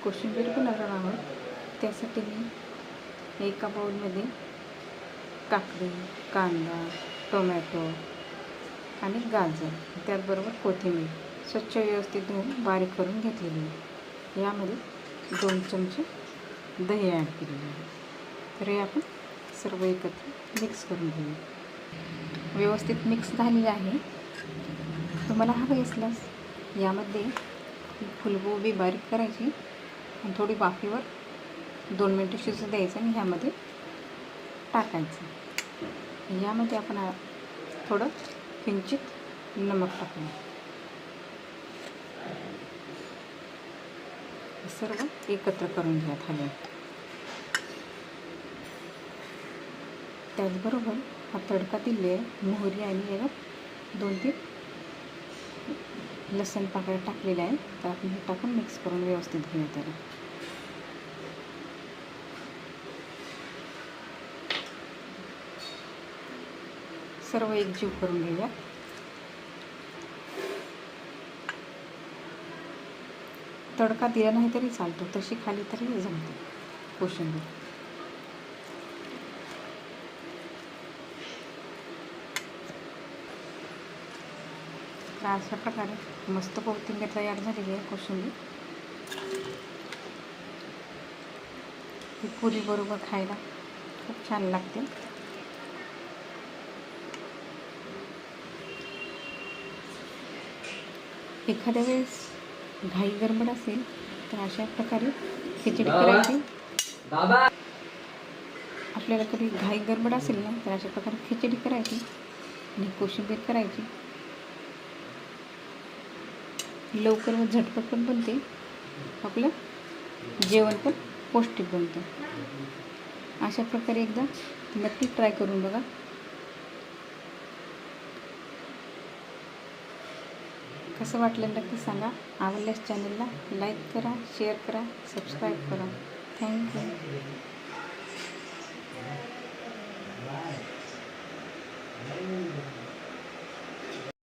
कोशिंबीर बनवणार आहोत। त्यासाठी मी एका बाउलमध्ये काकडी, कांदा, टोमॅटो आणि गाजर, त्याचबरोबर कोथिंबीर स्वच्छ व्यवस्थित धुवून बारीक करून घेतलेली आहे। यामध्ये 2 चमचे दही ॲड केलेले आहे। तर हे आपण सर्व एकत्र मिक्स करून घेऊ। व्यवस्थित मिक्स झालेले आहे। तुम्हाला हवे असल्यास यामध्ये फुलगोबी बारीक करायची आणि थोडी वाफेवर 2 मिनिटं शिजू द्यायचं आणि ह्यामध्ये टाकायचं। यामध्ये आपण थोडं किंचित नमक टाकूया। सर्व एकत्र करून घ्या खाली। त्याचबरोबर हा तडका दिले आहे, मोहरी आणि यात 2-3 लसूण पाकळ्या टाकलेल्या आहे। तर आपण हे टाकून मिक्स करून व्यवस्थित घेऊया त्याला। सर्व एकजीव करून घेऊया। तडका दिला नाही तरी चालतो, तशी खाली तरी जमते कोशिंबीर। तर अशा प्रकारे मस्त कोथिंबीर तयार झालेली आहे कोशिंबीर। ही पुरी बरोबर खायला खूप छान लागते। एखाद्या वेळेस घाई गडबड असेल तर अशा प्रकारे खिचडी करायची। आपल्याला कधी घाई गडबड असेल ना तर अशा प्रकारे खिचडी करायची आणि कोशिंबीर करायची। लवकर व झटपट पण बनते, आपलं जेवण पण पौष्टिक बनतं। अशा प्रकारे एकदा नक्की ट्राय करून बघा। कसं वाटलं नक्की सांगा। आवडल्यास चॅनलला लाईक करा, शेअर करा, सबस्क्राईब करा। थँक्यू।